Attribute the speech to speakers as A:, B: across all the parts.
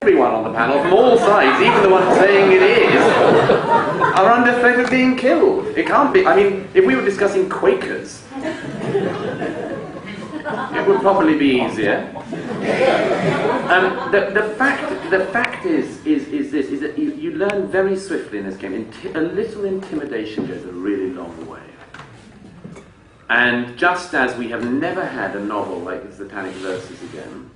A: Everyone on the panel from all sides, even the ones saying it is, are under threat of being killed. It can't be. I mean, if we were discussing Quakers, it would probably be easier. The fact is that you learn very swiftly in this game. A little intimidation goes a really long way. And just as we have never had a novel like the Satanic Verses again,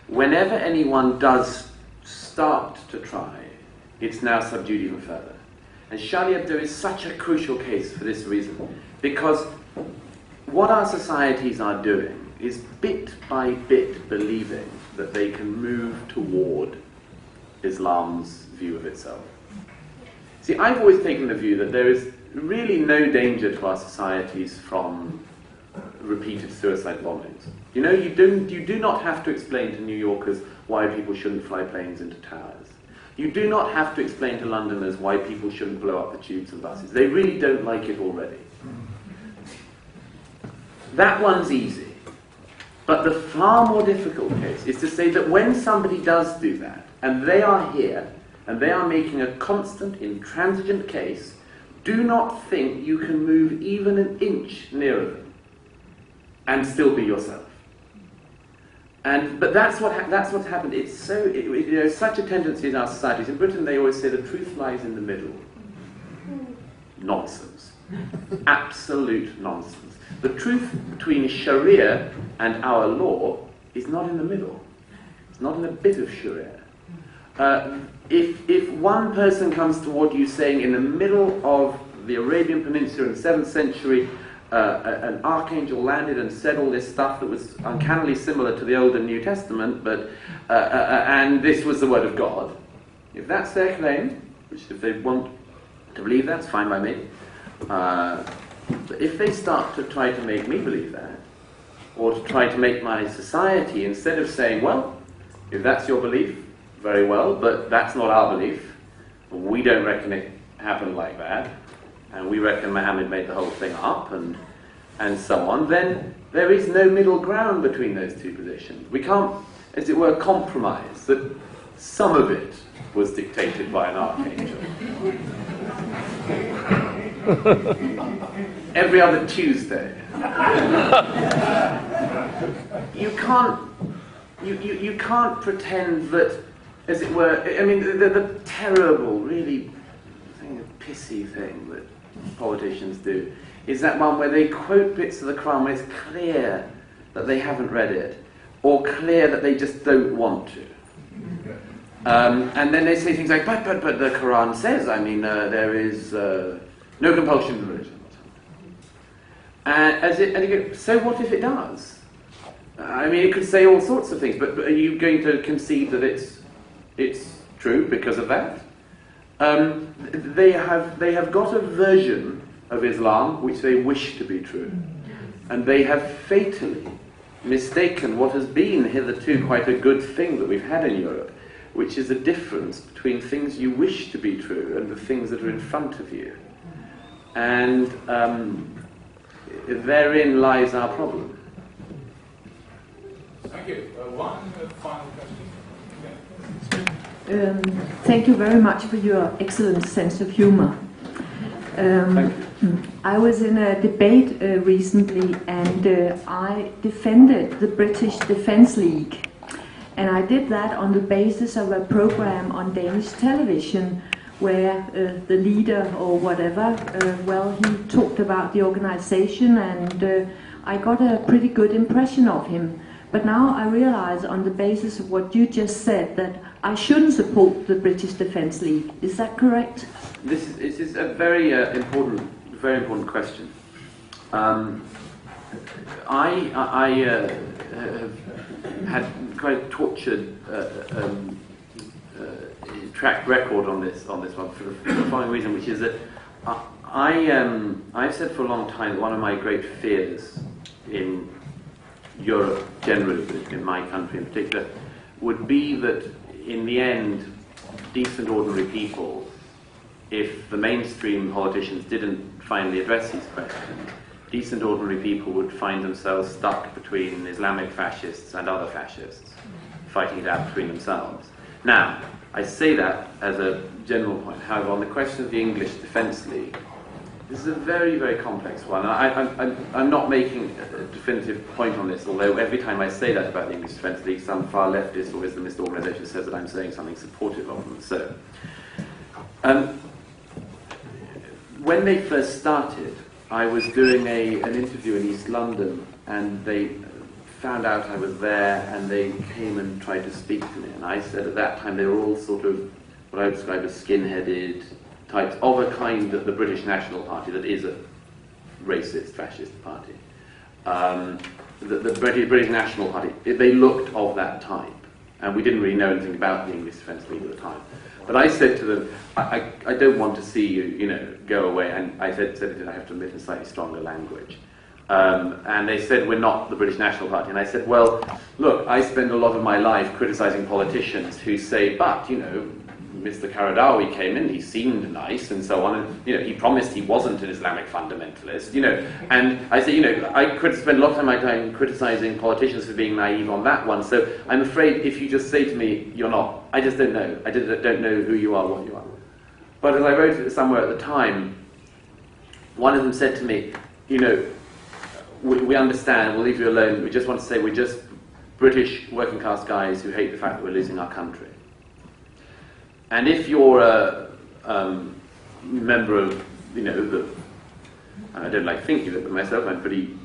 A: whenever anyone does start to try, it's now subdued even further. And Charlie Hebdo is such a crucial case for this reason, because what our societies are doing is bit by bit believing that they can move toward Islam's view of itself. See, I've always taken the view that there is really no danger to our societies from repeated suicide bombings. You know, you do not have to explain to New Yorkers why people shouldn't fly planes into towers. You do not have to explain to Londoners why people shouldn't blow up the tubes and buses. They really don't like it already. That one's easy. But the far more difficult case is to say that when somebody does do that, and they are here, and they are making a constant, intransigent case, do not think you can move even an inch nearer them and still be yourself. But that's what's happened. It's so such a tendency in our societies. In Britain, they always say the truth lies in the middle. Nonsense. Absolute nonsense. The truth between Sharia and our law is not in the middle. It's not in a bit of Sharia. If one person comes toward you saying in the middle of the Arabian Peninsula in the 7th century, an archangel landed and said all this stuff that was uncannily similar to the Old and New Testament, and this was the word of God, if that's their claim, which if they want to believe that's fine by me, but if they start to try to make me believe that, or to try to make my society, instead of saying, well, if that's your belief, very well, but that's not our belief, we don't reckon it happened like that, and we reckon Muhammad made the whole thing up, and so on, then there is no middle ground between those two positions. We can't, as it were, compromise that some of it was dictated by an archangel. Every other Tuesday. You can't pretend that, as it were, I mean, the terrible, really pissy thing that politicians do is that one where they quote bits of the Quran where it's clear that they haven't read it, or clear that they just don't want to. And then they say things like, but the Quran says, I mean, there is no compulsion in religion. And you go, so what if it does? I mean, it could say all sorts of things, but are you going to concede that it's true because of that? They have got a version of Islam which they wish to be true, and they have fatally mistaken what has been hitherto quite a good thing that we've had in Europe, which is the difference between things you wish to be true and the things that are in front of you. And therein lies our problem.
B: Thank you. One final question.
C: Thank you very much for your excellent sense of humor. I was in a debate recently, and I defended the British Defence League. And I did that on the basis of a program on Danish television where the leader or whatever, he talked about the organization, and I got a pretty good impression of him. But now I realize on the basis of what you just said that I shouldn't support the British Defence League. Is that correct?
A: This is a very important question. I have had quite a tortured track record on this one for the following reason, which is that I've said for a long time that one of my great fears in Europe generally, but in my country in particular, would be that in the end, decent ordinary people, if the mainstream politicians didn't finally address these questions, decent ordinary people would find themselves stuck between Islamic fascists and other fascists fighting it out between themselves. Now, I say that as a general point. However, on the question of the English Defence League, this is a very, very complex one. I'm not making a definitive point on this, although every time I say that about the English Defence League, some far leftist or Islamist organisation says that I'm saying something supportive of them. So, when they first started, I was doing an interview in East London, and they found out I was there, and they came and tried to speak to me. And I said at that time they were all sort of what I would describe as skin-headed types of a kind that the British National Party, that is a racist, fascist party. The British National Party, they looked of that type, and we didn't really know anything about the English Defence League at the time. But I said to them, I don't want to see you, go away. And I said it, I have to admit, in slightly stronger language. And they said, we're not the British National Party. And I said, well, look, I spend a lot of my life criticising politicians who say, but, Mr. Qaradawi came in, he seemed nice and so on, and he promised he wasn't an Islamic fundamentalist, and I say, I could spend a lot of my time criticising politicians for being naive on that one, so I'm afraid if you just say to me, you're not, I just don't know, I don't know who you are, what you are. But as I wrote it somewhere at the time, one of them said to me, we understand, we'll leave you alone, we just want to say we're just British working class guys who hate the fact that we're losing our country. And if you're a member of, I don't like thinking of it, but myself, I'm pretty,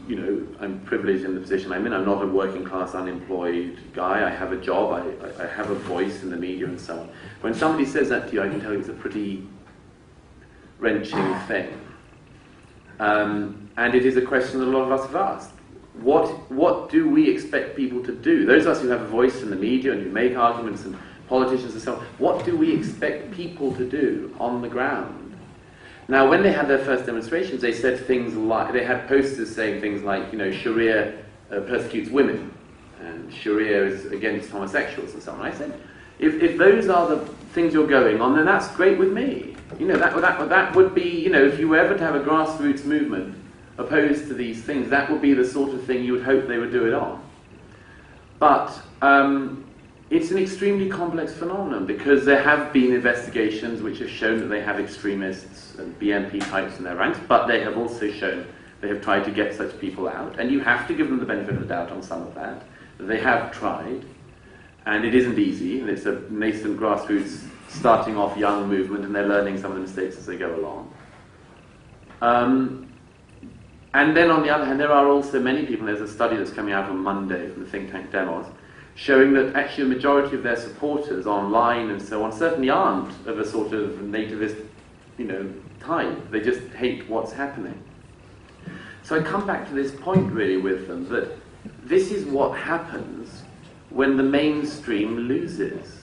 A: I'm privileged in the position I'm in. I'm not a working class, unemployed guy. I have a job. I have a voice in the media and so on. When somebody says that to you, I can tell you it's a pretty wrenching thing. And it is a question that a lot of us have asked. What do we expect people to do? Those of us who have a voice in the media and who make arguments and politicians and so on, what do we expect people to do on the ground? Now, when they had their first demonstrations, they said things like, they had posters saying things like, Sharia persecutes women, and Sharia is against homosexuals and so on. I said, if those are the things you're going on, then that's great with me. That would be, if you were ever to have a grassroots movement opposed to these things, that would be the sort of thing you would hope they would do it on. But it's an extremely complex phenomenon, because there have been investigations which have shown that they have extremists and BNP types in their ranks, but they have also shown they have tried to get such people out, and you have to give them the benefit of the doubt on some of that. They have tried, and it isn't easy, and it's a nascent grassroots starting off young movement, and they're learning some of the mistakes as they go along. And then on the other hand, there are also many people, there's a study that's coming out on Monday from the think tank Demos, showing that actually a majority of their supporters online and so on certainly aren't of a sort of nativist, type. They just hate what's happening. So I come back to this point really with them, that this is what happens when the mainstream loses.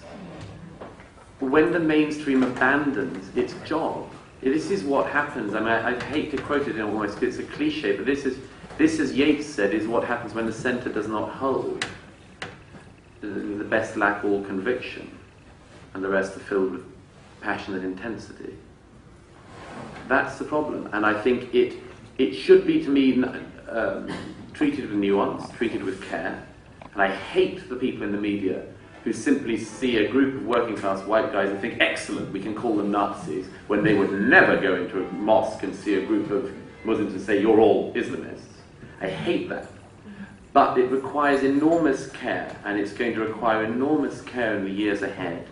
A: When the mainstream abandons its job. This is what happens. I mean, I hate to quote it in almost, it's a cliche, but this as Yeats said, is what happens when the centre does not hold. The best lack all conviction, and the rest are filled with passionate intensity. That's the problem, and I think it should be, to me, treated with nuance, treated with care, and I hate the people in the media who simply see a group of working class white guys and think, excellent, we can call them Nazis, when they would never go into a mosque and see a group of Muslims and say, you're all Islamists. I hate that. But it requires enormous care, and it's going to require enormous care in the years ahead.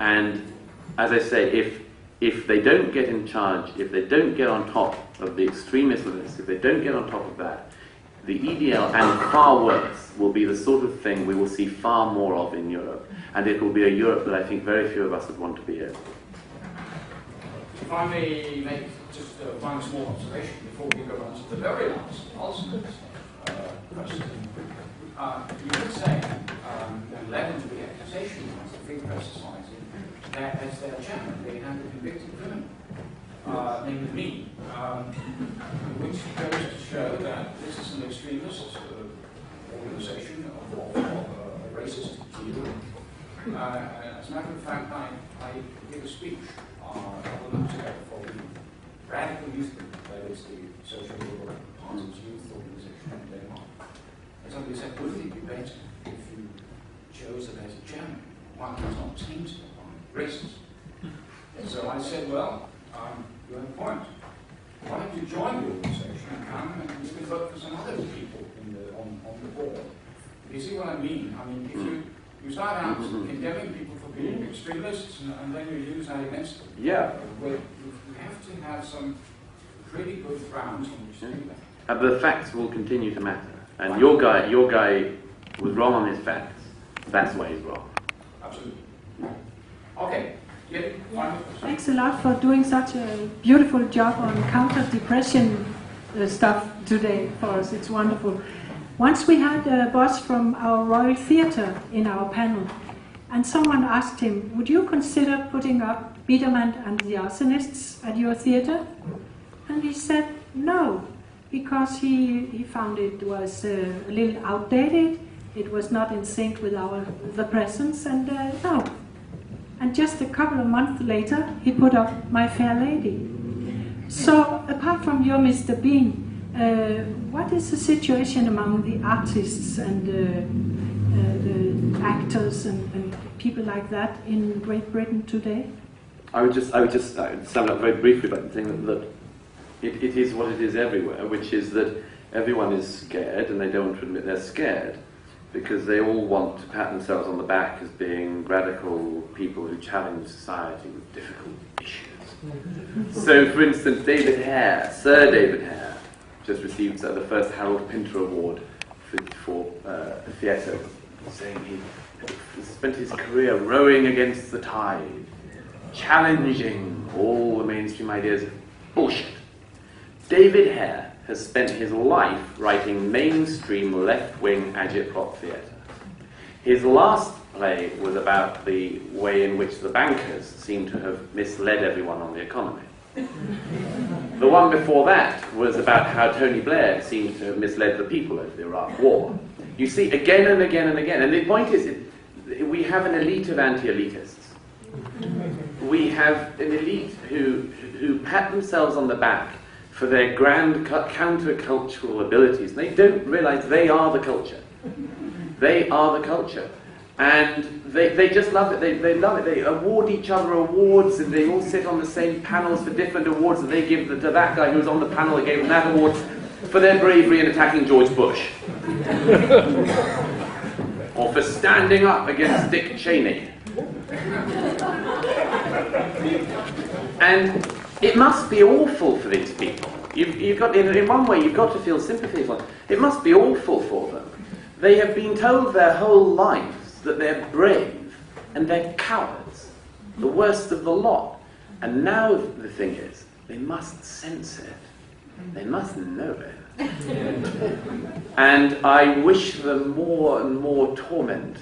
A: And as I say, if they don't get in charge, if they don't get on top of the extreme Islamists, if they don't get on top of that, the EDL, and far worse, will be the sort of thing we will see far more of in Europe. And it will be a Europe that I think very few of us would want to be in.
B: If I may make just one small observation before we go on to the very last question. You could say, and led into the accusation of the Free Press Society, that as their chairman they had a convicted criminal, named me, which goes to show that this is an extremist organization of a racist view. As a matter of fact, I gave a speech a couple of months ago for the Radical Youth Group, that is the Social Liberal Party's youth organization in Denmark. And somebody said, wouldn't it be better if you shows that as a chairman, one does not taint on races. So I said, well, you have a point. Why don't you join the organization and come and you can vote for some other people on the board? You see what I mean? I mean, if you start out condemning people for being extremists and then you use that against them.
A: Yeah.
B: You have to have some pretty good grounds on which to do that.
A: And the facts will continue to matter. And your guy was wrong on his facts. That's why he's wrong.
B: Absolutely. Okay. Yeah.
D: Thanks a lot for doing such a beautiful job on counter-depression stuff today for us. It's wonderful. Once we had a boss from our Royal Theatre in our panel, and someone asked him, would you consider putting up Biedermann and the Arsonists at your theatre? And he said no, because he found it was a little outdated, it was not in sync with the presence, and no. And just a couple of months later, he put up My Fair Lady. So, apart from your Mr. Bean, what is the situation among the artists and the actors and people like that in Great Britain today?
A: I would just sum it up very briefly by saying that it is what it is everywhere, which is that everyone is scared and they don't want to admit they're scared, because they all want to pat themselves on the back as being radical people who challenge society with difficult issues. So, for instance, Sir David Hare, just received the first Harold Pinter Award for theatre, saying he spent his career rowing against the tide, challenging all the mainstream ideas of bullshit. David Hare has spent his life writing mainstream left-wing agitprop theatre. His last play was about the way in which the bankers seem to have misled everyone on the economy. The one before that was about how Tony Blair seemed to have misled the people over the Iraq War. You see, again and again and again. And the point is, we have an elite of anti-elitists. We have an elite who pat themselves on the back for their grand counter-cultural abilities. And they don't realize they are the culture. They are the culture. And they just love it. They love it. They award each other awards, and they all sit on the same panels for different awards, and they give to that guy who was on the panel, they gave him that award for their bravery in attacking George Bush. Or for standing up against Dick Cheney. And it must be awful for these people. You've got, in one way, you've got to feel sympathy for them. It must be awful for them. They have been told their whole lives that they're brave and they're cowards, the worst of the lot. And now the thing is, they must sense it. They must know it. And I wish them more and more torment.